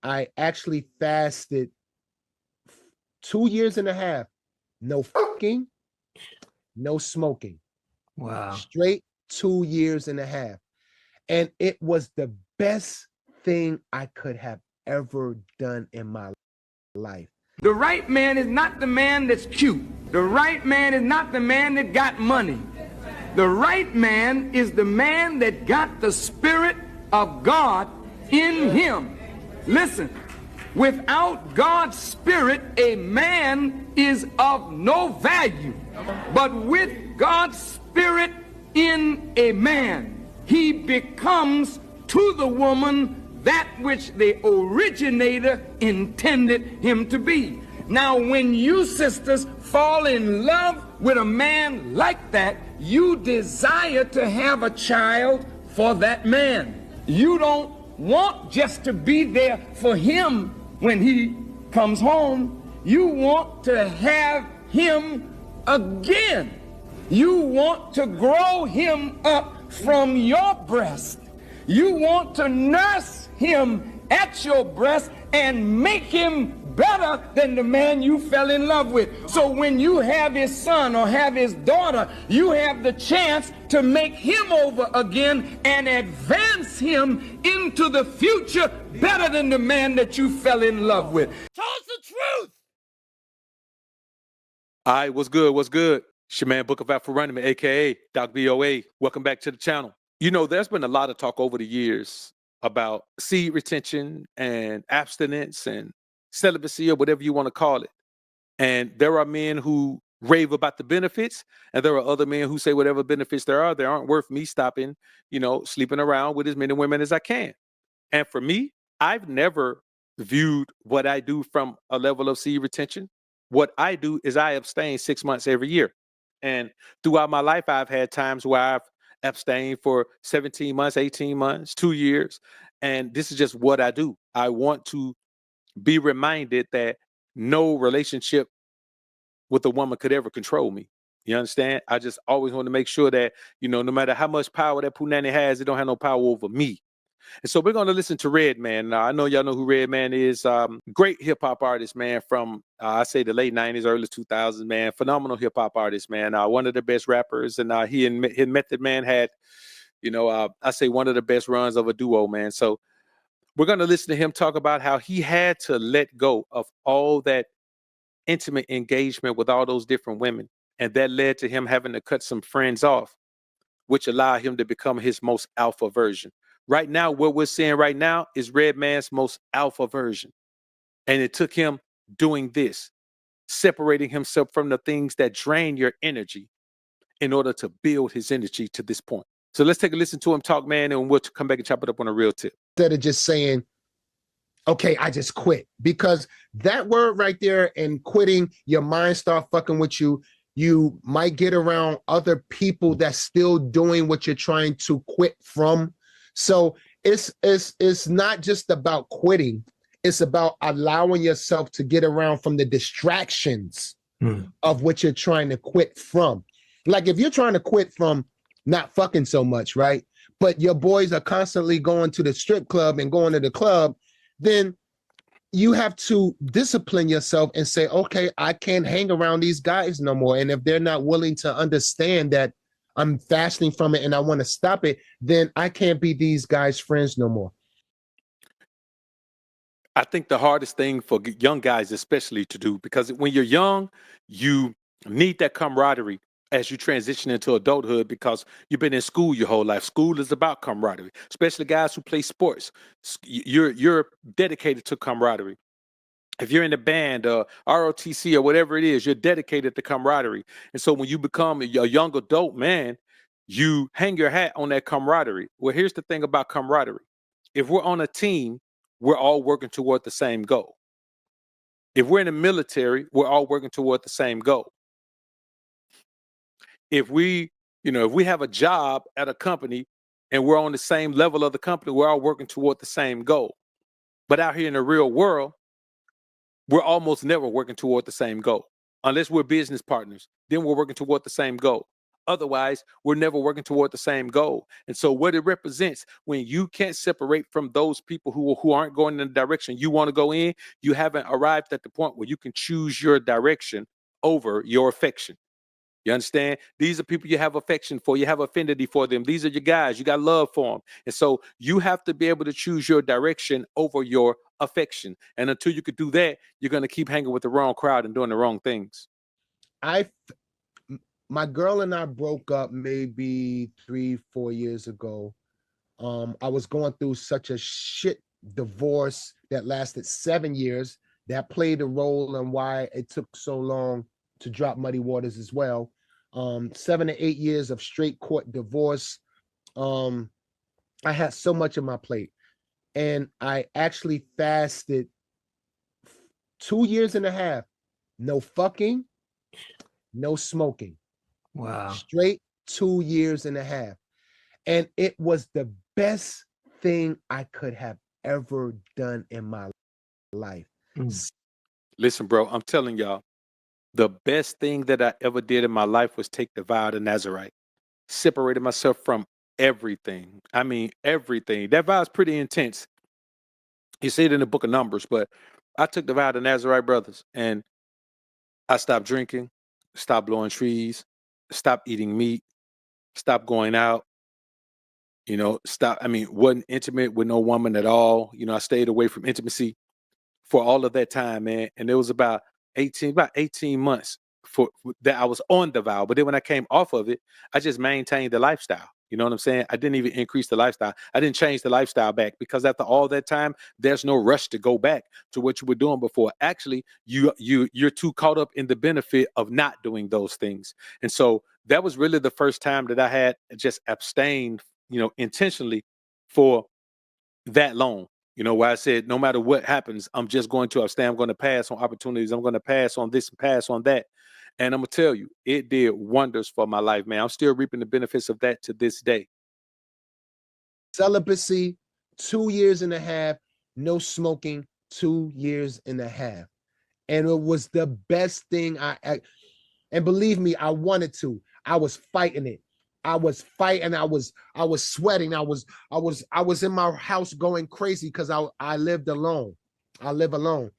I actually fasted 2 years and a half. No fucking, no smoking. Wow. Straight 2 years and a half. And it was the best thing I could have ever done in my life. The right man is not the man that's cute. The right man is not the man that got money. The right man is the man that got the Spirit of God in him. Listen, without God's Spirit, a man is of no value. But with God's Spirit in a man, he becomes to the woman that which the originator intended him to be. Now, when you sisters fall in love with a man like that, you desire to have a child for that man. You don't want just to be there for him when he comes home. You want to have him again. You want to grow him up from your breast. You want to nurse him at your breast and make him better than the man you fell in love with. So when you have his son or have his daughter, you have the chance to make him over again and advance him into the future better than the man that you fell in love with. Tell us the truth. All right, what's good? What's good? It's your man, Book of AlphaRonomy, a.k.a. Doc BOA. Welcome back to the channel. You know, there's been a lot of talk over the years about seed retention and abstinence and celibacy or whatever you want to call it. And there are men who rave about the benefits, and there are other men who say whatever benefits there are, they aren't worth me stopping, sleeping around with as many women as I can. And for me, I've never viewed what I do from a level of seed retention. What I do is I abstain 6 months every year. And throughout my life, I've had times where I've abstained for 17 months, 18 months, 2 years. And this is just what I do. I want to be reminded that no relationship with a woman could ever control me. You understand? I just always want to make sure that, no matter how much power that Punani has, it don't have no power over me. And so we're going to listen to Redman. Now, I know y'all know who Redman is. Great hip hop artist, man, from I say the late 90s, early 2000s, man. Phenomenal hip hop artist, man. One of the best rappers. And he and Method Man had, I say one of the best runs of a duo, man. So we're going to listen to him talk about how he had to let go of all that intimate engagement with all those different women. And that led to him having to cut some friends off, which allowed him to become his most alpha version. Right now, what we're seeing right now is Redman's most alpha version. And it took him doing this, separating himself from the things that drain your energy in order to build his energy to this point. So let's take a listen to him talk, man, and we'll come back and chop it up on a real tip. Instead of just saying, okay, I just quit. Because that word right there and quitting, your mind start fucking with you. You might get around other people that's still doing what you're trying to quit from. So it's not just about quitting. It's about allowing yourself to get around from the distractions of what you're trying to quit from. Like if you're trying to quit from not fucking so much, right? But your boys are constantly going to the strip club and going to the club, then you have to discipline yourself and say, okay, I can't hang around these guys no more. And if they're not willing to understand that I'm fasting from it and I want to stop it, then I can't be these guys' friends no more. I think the hardest thing for young guys especially to do, because when you're young, you need that camaraderie as you transition into adulthood, because you've been in school your whole life. School is about camaraderie, especially guys who play sports. You're dedicated to camaraderie. If you're in a band, ROTC or whatever it is, you're dedicated to camaraderie. And so when you become a young adult man, you hang your hat on that camaraderie. Well, here's the thing about camaraderie. If we're on a team, we're all working toward the same goal. If we're in the military, we're all working toward the same goal. If we have a job at a company and we're on the same level of the company, we're all working toward the same goal. But out here in the real world, we're almost never working toward the same goal. Unless we're business partners, then we're working toward the same goal. Otherwise, we're never working toward the same goal. And so what it represents, when you can't separate from those people who aren't going in the direction you want to go in, you haven't arrived at the point where you can choose your direction over your affection. You understand? These are people you have affection for. You have affinity for them. These are your guys. You got love for them. And so you have to be able to choose your direction over your affection. And until you could do that, you're going to keep hanging with the wrong crowd and doing the wrong things. My girl and I broke up maybe 3-4 years ago. I was going through such a shit divorce that lasted 7 years. That played a role in why it took so long to drop Muddy Waters as well. 7 to 8 years of straight court divorce. I had so much on my plate, and I actually fasted 2 years and a half. No fucking, no smoking. Wow. Straight 2 years and a half. And it was the best thing I could have ever done in my life. Listen, bro, I'm telling y'all, the best thing that I ever did in my life was take the vow to Nazarite. Separated myself from everything. I mean, everything. That vow is pretty intense. You see it in the book of Numbers, but I took the vow to Nazarite, brothers, and I stopped drinking, stopped blowing trees, stopped eating meat, stopped going out, wasn't intimate with no woman at all. I stayed away from intimacy for all of that time, man. And it was about 18 months for that I was on the vow. But then when I came off of it, I just maintained the lifestyle. You know what I'm saying? I didn't even increase the lifestyle. I didn't change the lifestyle back, because after all that time, there's no rush to go back to what you were doing before. Actually, you're too caught up in the benefit of not doing those things. And so that was really the first time that I had just abstained, intentionally for that long. Where I said, no matter what happens, I'm just going to abstain. I'm going to pass on opportunities. I'm going to pass on this and pass on that. And I'm going to tell you, it did wonders for my life, man. I'm still reaping the benefits of that to this day. Celibacy, 2 years and a half, no smoking, 2 years and a half. And it was the best thing and believe me, I wanted to. I was fighting it. I was fighting. I was sweating. I was in my house going crazy because I lived alone. I live alone.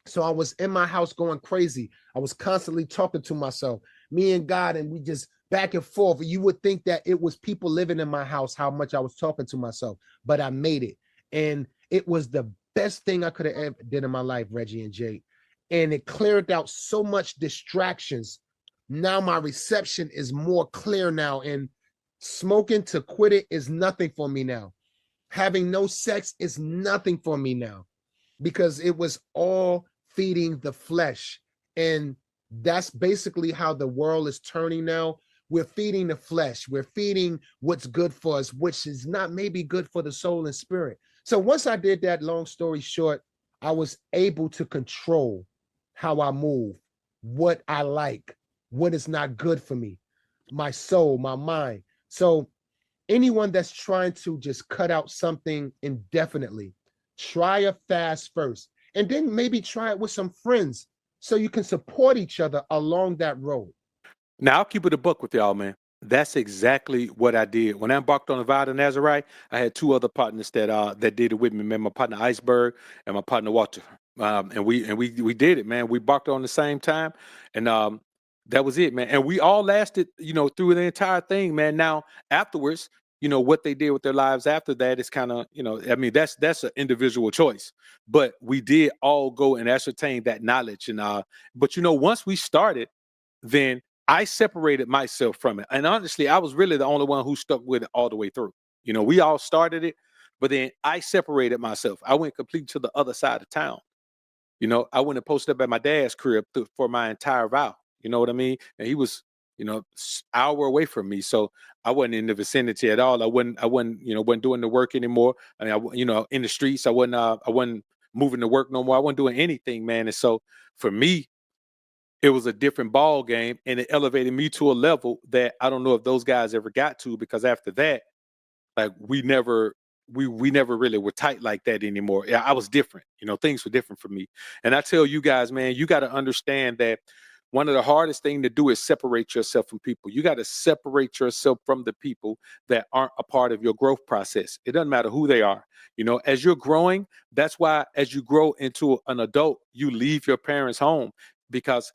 So I was in my house going crazy. I was constantly talking to myself, me and God, and we just back and forth. You would think that it was people living in my house, how much I was talking to myself, but I made it. And it was the best thing I could have ever did in my life, Reggie and Jake. And it cleared out so much distractions. Now my reception is more clear now, and smoking to quit it is nothing for me now. Having no sex is nothing for me now, because it was all feeding the flesh. And that's basically how the world is turning now. We're feeding the flesh. We're feeding what's good for us, which is not maybe good for the soul and spirit. So once I did that, long story short, I was able to control how I move, what I like, what is not good for me, my soul, my mind. So anyone that's trying to just cut out something indefinitely, try a fast first, and then maybe try it with some friends so you can support each other along that road. Now, I'll keep it a buck with y'all, man. That's exactly what I did. When I embarked on the vow to Nazarite, I had two other partners that did it with me, man. My partner Iceberg and my partner Walter. And we did it, man. We embarked on the same time, and that was it, man. And we all lasted, through the entire thing, man. Now, afterwards, what they did with their lives after that is kind of, that's an individual choice. But we did all go and ascertain that knowledge, and but once we started, then I separated myself from it. And honestly, I was really the only one who stuck with it all the way through. We all started it, but then I separated myself. I went completely to the other side of town. I went and posted up at my dad's crib for my entire vow. You know what I mean? And he was, hour away from me. So I wasn't in the vicinity at all. I wasn't doing the work anymore. I mean, in the streets, I wasn't moving to work no more. I wasn't doing anything, man. And so for me, it was a different ball game, and it elevated me to a level that I don't know if those guys ever got to, because after that, like we never really were tight like that anymore. Yeah, I was different. Things were different for me. And I tell you guys, man, you got to understand that one of the hardest things to do is separate yourself from people. You got to separate yourself from the people that aren't a part of your growth process. It doesn't matter who they are. You know, as you're growing, that's why as you grow into an adult, you leave your parents' home, because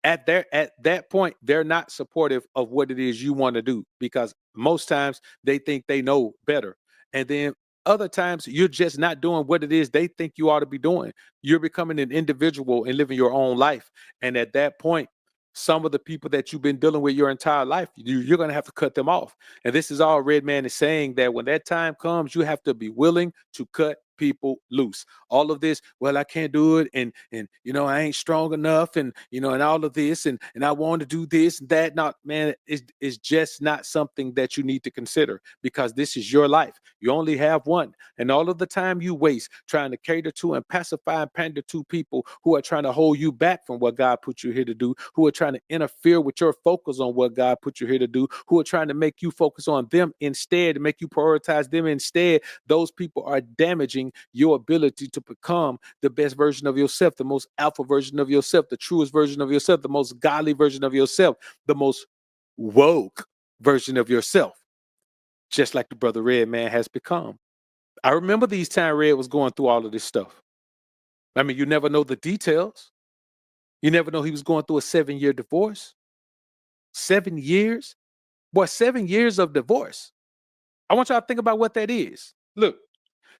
at that point, they're not supportive of what it is you want to do, because most times they think they know better. And then other times you're just not doing what it is they think you ought to be doing. You're becoming an individual and living your own life. And at that point, some of the people that you've been dealing with your entire life, you're going to have to cut them off. And this is all Redman is saying, that when that time comes, you have to be willing to cut people loose. All of this, well, I can't do it, and you know, I ain't strong enough, and you know, and all of this, and I want to do this and that. Not, man, it's just not something that you need to consider, because this is your life. You only have one, and all of the time you waste trying to cater to and pacify and pander to people who are trying to hold you back from what God put you here to do, who are trying to interfere with your focus on what God put you here to do, who are trying to make you focus on them instead, to make you prioritize them instead. Those people are damaging your ability to become the best version of yourself, the most alpha version of yourself, the truest version of yourself, the most godly version of yourself, the most woke version of yourself, just like the brother Redman has become. I remember these time Red was going through all of this stuff. I mean, you never know the details. You never know he was going through a 7-year divorce. 7 years? Boy, 7 years of divorce. I want y'all to think about what that is. Look,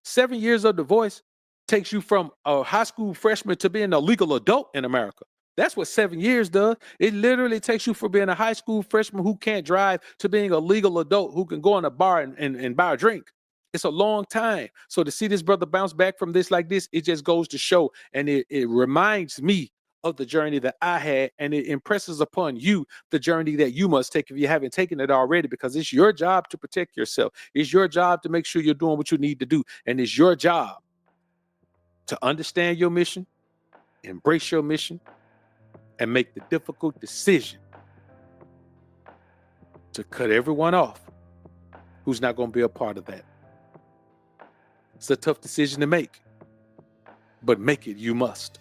7 years of divorce takes you from a high school freshman to being a legal adult in America. That's what 7 years does. It literally takes you from being a high school freshman who can't drive to being a legal adult who can go in a bar and buy a drink. It's a long time. So to see this brother bounce back from this like this, it just goes to show. And it reminds me of the journey that I had, and it impresses upon you the journey that you must take if you haven't taken it already, because it's your job to protect yourself. It's your job to make sure you're doing what you need to do. And it's your job to understand your mission, embrace your mission, and make the difficult decision to cut everyone off who's not going to be a part of that. It's a tough decision to make, but make it you must.